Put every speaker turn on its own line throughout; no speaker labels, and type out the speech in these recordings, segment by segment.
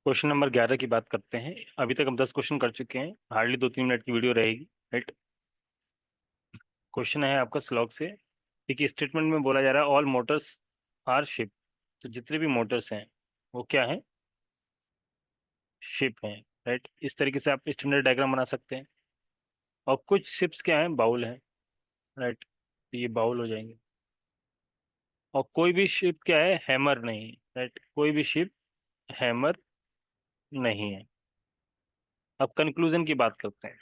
Question number 11 की बात करते हैं। अभी तक हम 10 क्वेश्चन कर चुके हैं, हार्डली 2-3 मिनट की वीडियो रहेगी। राइट। क्वेश्चन है आपका स्लॉग से। देखिए, स्टेटमेंट में बोला जा रहा है ऑल मोटर्स आर शिप। तो जितने भी मोटर्स हैं वो क्या है? शिप हैं। राइट। इस तरीके से आप स्टैंडर्ड डायग्राम बना सकते हैं। और कुछ शिप्स क्या हैं? बाउल हैं। राइट। तो ये बाउल हो जाएंगे। और कोई भी शिप क्या है? हैमर नहीं। राइट। कोई भी शिप हैमर नहीं है। अब कंक्लूजन की बात करते हैं।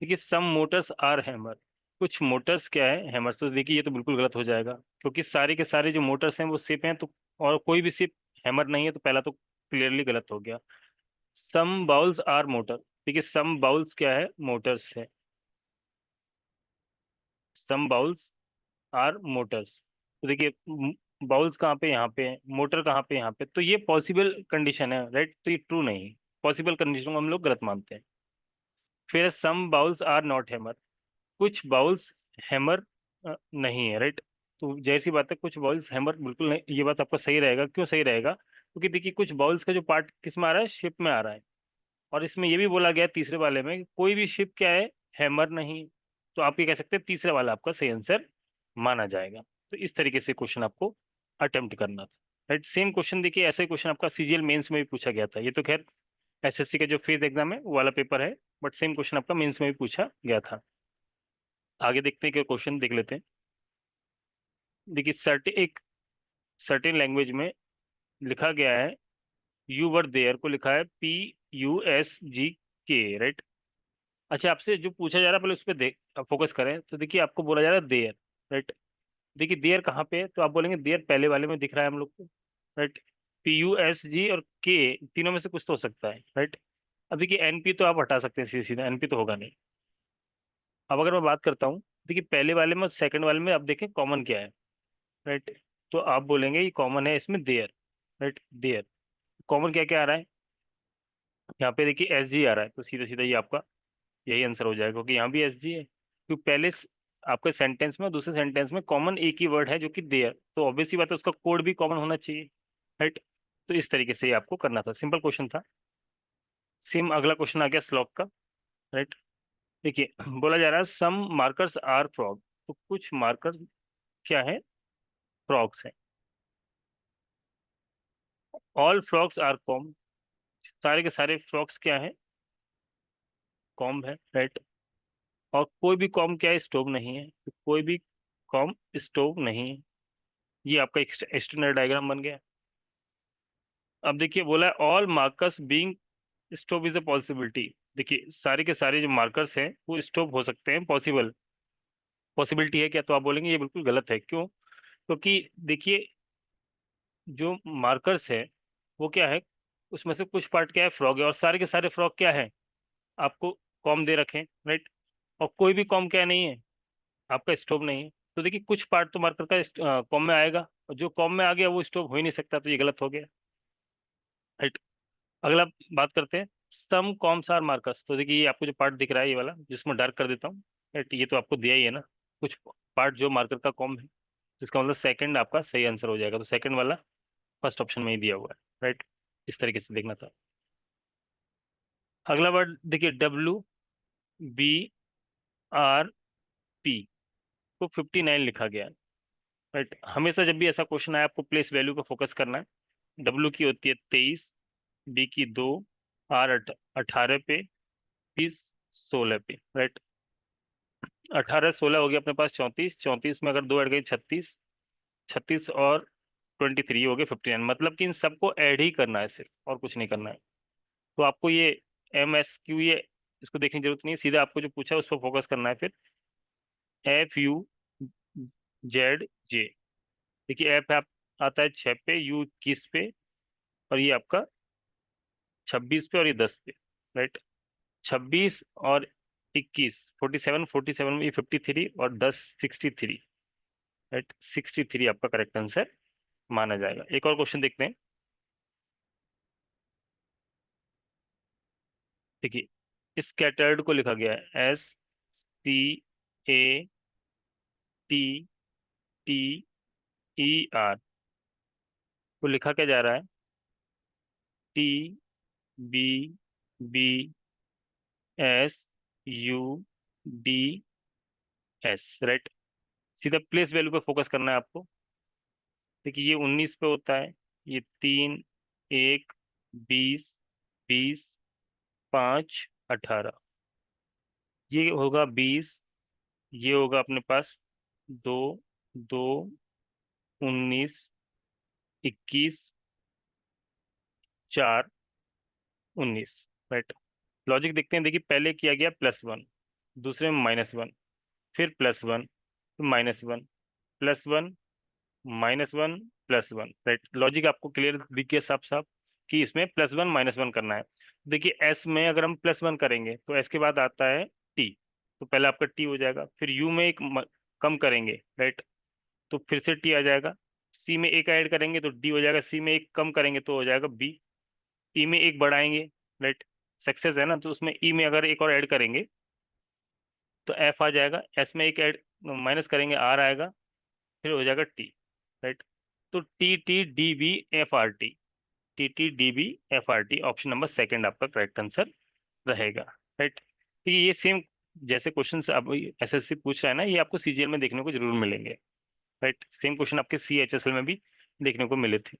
देखिए, सम मोटर्स आर हैमर। कुछ मोटर्स क्या है? हैमर। तो देखिए, ये तो बिल्कुल गलत हो जाएगा, क्योंकि सारे के सारे जो मोटर्स हैं वो सिप हैं। तो और कोई भी सिप हैमर नहीं है, तो पहला तो क्लियरली गलत हो गया। Some bowls are motor. देखिए, सम बाउल्स क्या है? मोटर्स है। Some bowls are motors. तो देखिए, बाउल्स कहाँ पे? यहाँ पे है। मोटर कहाँ पे? यहाँ पे। तो ये पॉसिबल कंडीशन है। राइट। तो ये ट्रू नहीं। पॉसिबल कंडीशन को हम लोग गलत मानते हैं। फिर some bowls are not hammer. कुछ बाउल्स हैमर नहीं है। राइट। तो जैसी बात है, कुछ बाउल्स हैमर बिल्कुल नहीं। ये बात आपका सही रहेगा। क्यों सही रहेगा? क्योंकि देखिए, कुछ बाउल्स का जो पार्ट किस में आ रहा है? शिप में आ रहा है। और इसमें ये भी बोला गया है तीसरे वाले में कि कोई भी शिप क्या है? हैमर नहीं। तो आप ये कह सकते हैं तीसरे वाला आपका सही आंसर माना जाएगा। तो इस तरीके से क्वेश्चन आपको अटेम्प्ट करना था। राइट। सेम क्वेश्चन देखिए, ऐसा ही क्वेश्चन आपका सीजीएल मेंस में भी पूछा गया था। ये तो खैर एसएससी का जो फेज एग्जाम है वो वाला पेपर है, बट सेम क्वेश्चन आपका मेंस में भी पूछा गया था। आगे देखते हैं, क्या क्वेश्चन देख लेते हैं। देखिए, एक सर्टेन लैंग्वेज में लिखा गया है, यू वर देयर को लिखा है PUSGK। राइट। अच्छा, आपसे जो पूछा जा रहा है पहले उस पर देख फोकस करें। तो देखिए, आपको बोला जा रहा है देयर। राइट। देखिए, देयर कहाँ पे है? तो आप बोलेंगे देयर पहले वाले में दिख रहा है हम लोग को। राइट। PUSG और के, तीनों में से कुछ तो हो सकता है। राइट। अब देखिए, NP तो आप हटा सकते हैं सीधे सीधे, NP तो होगा नहीं। अब अगर मैं बात करता हूँ, देखिए पहले वाले में और सेकंड वाले में, अब देखें कॉमन क्या है। राइट। तो आप बोलेंगे ये कॉमन है इसमें देयर। राइट। देयर कॉमन क्या क्या आ रहा है? यहाँ पे देखिए SG आ रहा है, तो सीधा सीधा ये आपका यही आंसर हो जाएगा, क्योंकि यहाँ भी SG है। क्योंकि पहले आपके सेंटेंस में और दूसरे सेंटेंस में कॉमन एक ही वर्ड है जो कि देयर, तो ऑब्वियस सी बात है उसका कोड भी कॉमन होना चाहिए। राइट। तो इस तरीके से ये आपको करना था, सिंपल क्वेश्चन था। सेम अगला क्वेश्चन आ गया स्लॉक का। राइट। देखिए, बोला जा रहा है सम मार्कर्स आर फ्रॉग। तो कुछ मार्कर क्या है? फ्रॉग्स है। All frogs are calm. सारे के सारे फ्रॉग्स क्या है? कॉम है। राइट। और कोई भी कॉम क्या है? स्टोव नहीं है। तो कोई भी कॉम स्टोव नहीं है। ये आपका एक्सटर्नल डायग्राम बन गया। अब देखिए, बोला है all markers being stove is a possibility. देखिए, सारे के सारे जो मार्कर्स हैं वो स्टोव हो सकते हैं, पॉसिबल पॉसिबिलिटी है क्या? तो आप बोलेंगे ये बिल्कुल गलत है। क्यों? क्योंकि देखिए, जो मार्कर्स है वो क्या है? उसमें से कुछ पार्ट क्या है? फ्रॉग है। और सारे के सारे फ्रॉग क्या है? आपको कॉम दे रखे हैं। राइट। और कोई भी कॉम क्या नहीं है? आपका स्टोव नहीं है। तो देखिए, कुछ पार्ट तो मार्कर का कॉम में आएगा, और जो कॉम में आ गया वो स्टोव हो ही नहीं सकता, तो ये गलत हो गया। राइट। अगला बात करते हैं, सम कॉम्स आर मार्कर्स। तो देखिए, ये आपको जो पार्ट दिख रहा है ये वाला, जिसमें डार्क कर देता हूँ। राइट। ये तो आपको दिया ही है ना, कुछ पार्ट जो मार्कर का कॉम है। जिसका मतलब सेकंड आपका सही आंसर हो जाएगा। तो सेकंड वाला फर्स्ट ऑप्शन में ही दिया हुआ है। राइट। इस तरीके से देखना था। अगला वर्ड देखिए, WBRP को 59 लिखा गया है। राइट। हमेशा जब भी ऐसा क्वेश्चन आए, आपको प्लेस वैल्यू का फोकस करना है। W की होती है 23, B की 2, R 18 पे, P 16 पे। राइट। 18 16 हो गया अपने पास 34, 34 में अगर दो ऐड गई 36, 36 और 23 हो गए 59। मतलब कि इन सबको ऐड ही करना है सिर्फ, और कुछ नहीं करना है। तो आपको ये MSQ, ये इसको देखने की जरूरत नहीं है, सीधा आपको जो पूछा है उस पर फोकस करना है। फिर FUZJ। देखिए, एफ आप आता है 6 पे, U 21 पे, और ये आपका 26 पे, और ये 10 पे। राइट। 26 और 21, 47, 47 में 53, और 10 63। राइट। 63 आपका करेक्ट आंसर माना जाएगा। एक और क्वेश्चन देखते हैं। देखिए, स्कैटर्ड को लिखा गया है SCATTER। को लिखा क्या जा रहा है? T B B S U D S, right. सीधा प्लेस वैल्यू पे फोकस करना है आपको। देखिए ये 19 पे होता है, ये 3, 1, 20, 20, 5, 18, ये होगा 20, ये होगा अपने पास 2, 2, 19, 21, 4, 19, राइट। लॉजिक देखते हैं। देखिए पहले किया गया +1, दूसरे में -1, फिर +1, फिर -1, +1, -1, +1, राइट। लॉजिक आपको क्लियर दिख गया साफ साफ कि इसमें +1 -1 करना है। देखिए एस में अगर हम +1 करेंगे तो एस के बाद आता है टी, तो पहले आपका टी हो जाएगा। फिर यू में एक कम करेंगे, राइट, तो फिर से टी आ जाएगा। सी में एक ऐड करेंगे तो डी हो जाएगा। सी में एक कम करेंगे तो हो जाएगा बी। ई में एक बढ़ाएंगे, राइट, सक्सेस है ना, तो उसमें ई में अगर एक और ऐड करेंगे तो एफ आ जाएगा। एस में एक ऐड माइनस करेंगे, आर आएगा, फिर हो जाएगा टी, राइट। तो T T D B F R T, T T D B F R T, option number second आपका करेक्ट आंसर रहेगा, राइट। तो ये सेम जैसे क्वेश्चन अब एसएससी पूछ रहा है ना, ये आपको सीजीएल में देखने को जरूर मिलेंगे, राइट। सेम क्वेश्चन आपके सी एच एस एल में भी देखने को मिले थे।